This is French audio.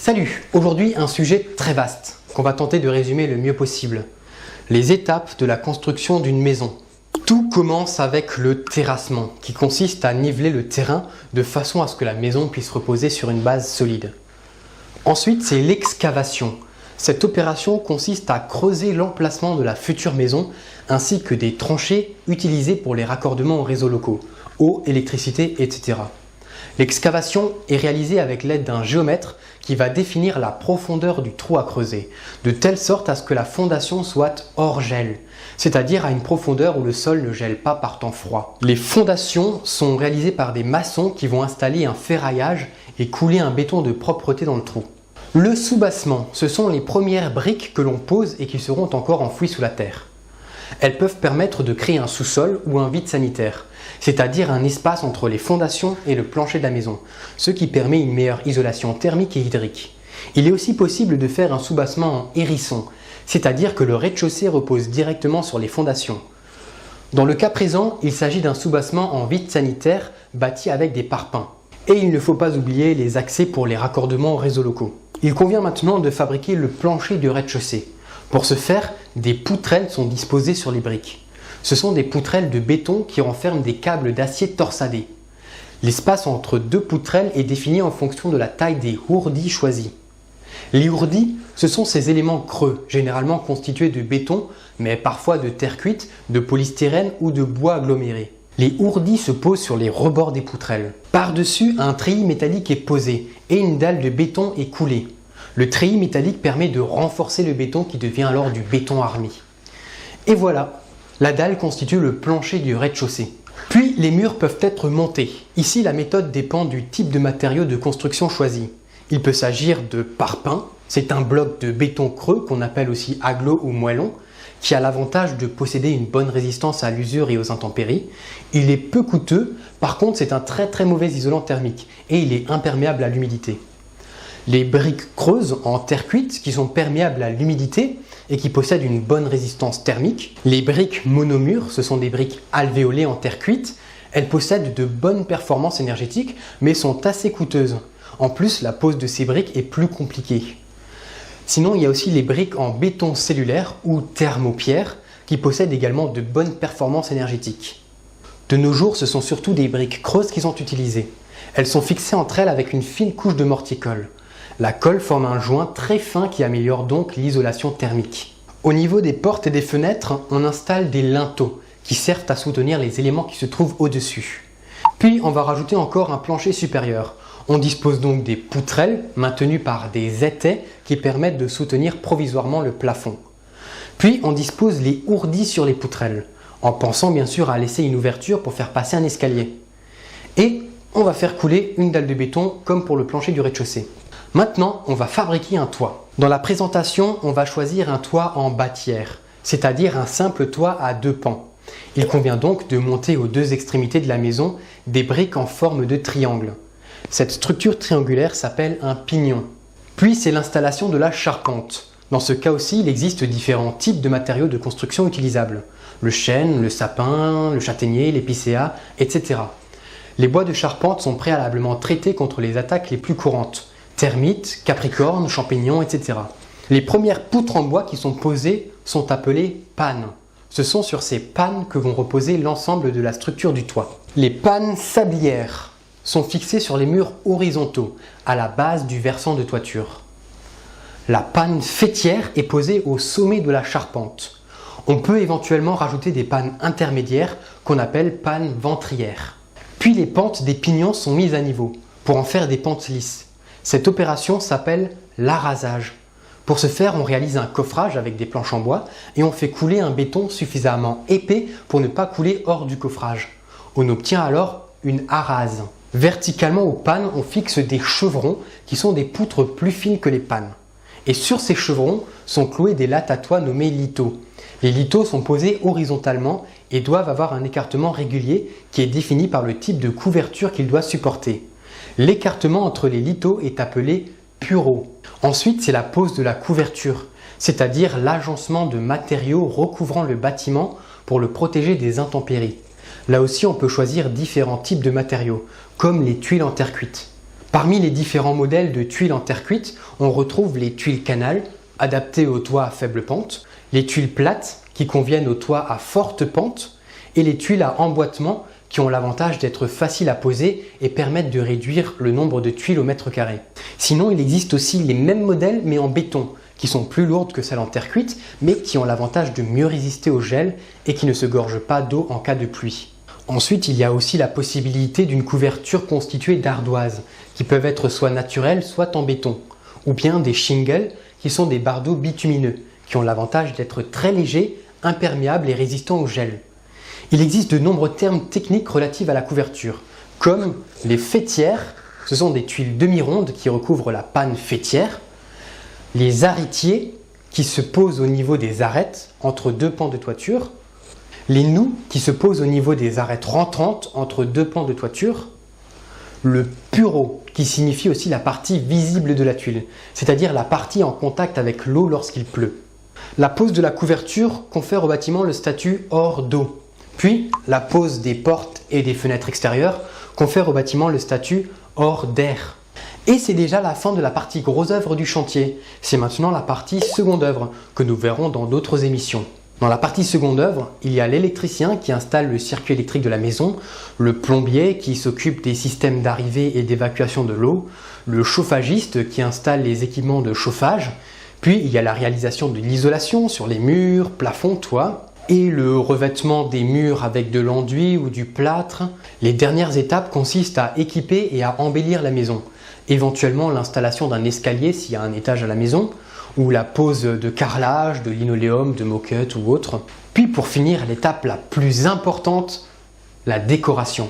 Salut! Aujourd'hui, un sujet très vaste qu'on va tenter de résumer le mieux possible. Les étapes de la construction d'une maison. Tout commence avec le terrassement, qui consiste à niveler le terrain de façon à ce que la maison puisse reposer sur une base solide. Ensuite, c'est l'excavation. Cette opération consiste à creuser l'emplacement de la future maison ainsi que des tranchées utilisées pour les raccordements aux réseaux locaux, eau, électricité, etc. L'excavation est réalisée avec l'aide d'un géomètre qui va définir la profondeur du trou à creuser, de telle sorte à ce que la fondation soit hors gel, c'est-à-dire à une profondeur où le sol ne gèle pas par temps froid. Les fondations sont réalisées par des maçons qui vont installer un ferraillage et couler un béton de propreté dans le trou. Le soubassement, ce sont les premières briques que l'on pose et qui seront encore enfouies sous la terre. Elles peuvent permettre de créer un sous-sol ou un vide sanitaire, c'est-à-dire un espace entre les fondations et le plancher de la maison, ce qui permet une meilleure isolation thermique et hydrique. Il est aussi possible de faire un soubassement en hérisson, c'est-à-dire que le rez-de-chaussée repose directement sur les fondations. Dans le cas présent, il s'agit d'un soubassement en vide sanitaire bâti avec des parpaings. Et il ne faut pas oublier les accès pour les raccordements aux réseaux locaux. Il convient maintenant de fabriquer le plancher du rez-de-chaussée. Pour ce faire, des poutrelles sont disposées sur les briques. Ce sont des poutrelles de béton qui renferment des câbles d'acier torsadés. L'espace entre deux poutrelles est défini en fonction de la taille des ourdis choisis. Les ourdis, ce sont ces éléments creux, généralement constitués de béton, mais parfois de terre cuite, de polystyrène ou de bois aggloméré. Les ourdis se posent sur les rebords des poutrelles. Par-dessus, un treillis métallique est posé et une dalle de béton est coulée. Le treillis métallique permet de renforcer le béton qui devient alors du béton armé. Et voilà, la dalle constitue le plancher du rez-de-chaussée. Puis les murs peuvent être montés. Ici, la méthode dépend du type de matériau de construction choisi. Il peut s'agir de parpaing, c'est un bloc de béton creux qu'on appelle aussi agglo ou moellon, qui a l'avantage de posséder une bonne résistance à l'usure et aux intempéries. Il est peu coûteux, par contre c'est un très mauvais isolant thermique et il est imperméable à l'humidité. Les briques creuses en terre cuite qui sont perméables à l'humidité et qui possèdent une bonne résistance thermique. Les briques monomures, ce sont des briques alvéolées en terre cuite. Elles possèdent de bonnes performances énergétiques mais sont assez coûteuses. En plus, la pose de ces briques est plus compliquée. Sinon, il y a aussi les briques en béton cellulaire ou thermopierre qui possèdent également de bonnes performances énergétiques. De nos jours, ce sont surtout des briques creuses qui sont utilisées. Elles sont fixées entre elles avec une fine couche de mortier-colle. La colle forme un joint très fin qui améliore donc l'isolation thermique. Au niveau des portes et des fenêtres, on installe des linteaux qui servent à soutenir les éléments qui se trouvent au-dessus. Puis, on va rajouter encore un plancher supérieur. On dispose donc des poutrelles maintenues par des étais qui permettent de soutenir provisoirement le plafond. Puis on dispose les ourdis sur les poutrelles, en pensant bien sûr à laisser une ouverture pour faire passer un escalier. Et on va faire couler une dalle de béton comme pour le plancher du rez-de-chaussée. Maintenant, on va fabriquer un toit. Dans la présentation, on va choisir un toit en bâtière, c'est-à-dire un simple toit à deux pans. Il convient donc de monter aux deux extrémités de la maison des briques en forme de triangle. Cette structure triangulaire s'appelle un pignon. Puis c'est l'installation de la charpente. Dans ce cas aussi, il existe différents types de matériaux de construction utilisables. Le chêne, le sapin, le châtaignier, l'épicéa, etc. Les bois de charpente sont préalablement traités contre les attaques les plus courantes. Termites, capricornes, champignons, etc. Les premières poutres en bois qui sont posées sont appelées pannes. Ce sont sur ces pannes que vont reposer l'ensemble de la structure du toit. Les pannes sablières sont fixées sur les murs horizontaux, à la base du versant de toiture. La panne faîtière est posée au sommet de la charpente. On peut éventuellement rajouter des pannes intermédiaires qu'on appelle pannes ventrières. Puis les pentes des pignons sont mises à niveau pour en faire des pentes lisses. Cette opération s'appelle l'arasage. Pour ce faire, on réalise un coffrage avec des planches en bois et on fait couler un béton suffisamment épais pour ne pas couler hors du coffrage. On obtient alors une arase. Verticalement aux pannes, on fixe des chevrons qui sont des poutres plus fines que les pannes. Et sur ces chevrons sont cloués des lattes à toit nommées lithos. Les lithos sont posés horizontalement et doivent avoir un écartement régulier qui est défini par le type de couverture qu'ils doivent supporter. L'écartement entre les lithos est appelé pureau. Ensuite, c'est la pose de la couverture, c'est-à-dire l'agencement de matériaux recouvrant le bâtiment pour le protéger des intempéries. Là aussi, on peut choisir différents types de matériaux, comme les tuiles en terre cuite. Parmi les différents modèles de tuiles en terre cuite, on retrouve les tuiles canal, adaptées aux toits à faible pente, les tuiles plates, qui conviennent aux toits à forte pente, et les tuiles à emboîtement, qui ont l'avantage d'être faciles à poser et permettent de réduire le nombre de tuiles au mètre carré. Sinon, il existe aussi les mêmes modèles mais en béton, qui sont plus lourdes que celles en terre cuite, mais qui ont l'avantage de mieux résister au gel et qui ne se gorgent pas d'eau en cas de pluie. Ensuite, il y a aussi la possibilité d'une couverture constituée d'ardoises, qui peuvent être soit naturelles, soit en béton, ou bien des shingles, qui sont des bardeaux bitumineux, qui ont l'avantage d'être très légers, imperméables et résistants au gel. Il existe de nombreux termes techniques relatifs à la couverture, comme les faîtières, ce sont des tuiles demi-rondes qui recouvrent la panne faîtière, les arrêtiers qui se posent au niveau des arêtes entre deux pans de toiture, les noues qui se posent au niveau des arêtes rentrantes entre deux pans de toiture, le pureau qui signifie aussi la partie visible de la tuile, c'est-à-dire la partie en contact avec l'eau lorsqu'il pleut. La pose de la couverture confère au bâtiment le statut hors d'eau. Puis, la pose des portes et des fenêtres extérieures confère au bâtiment le statut hors d'air. Et c'est déjà la fin de la partie gros œuvre du chantier. C'est maintenant la partie seconde œuvre que nous verrons dans d'autres émissions. Dans la partie seconde œuvre, il y a l'électricien qui installe le circuit électrique de la maison, le plombier qui s'occupe des systèmes d'arrivée et d'évacuation de l'eau, le chauffagiste qui installe les équipements de chauffage, puis il y a la réalisation de l'isolation sur les murs, plafonds, toits, et le revêtement des murs avec de l'enduit ou du plâtre. Les dernières étapes consistent à équiper et à embellir la maison, éventuellement l'installation d'un escalier s'il y a un étage à la maison, ou la pose de carrelage, de linoléum, de moquette ou autre. Puis pour finir, l'étape la plus importante, la décoration.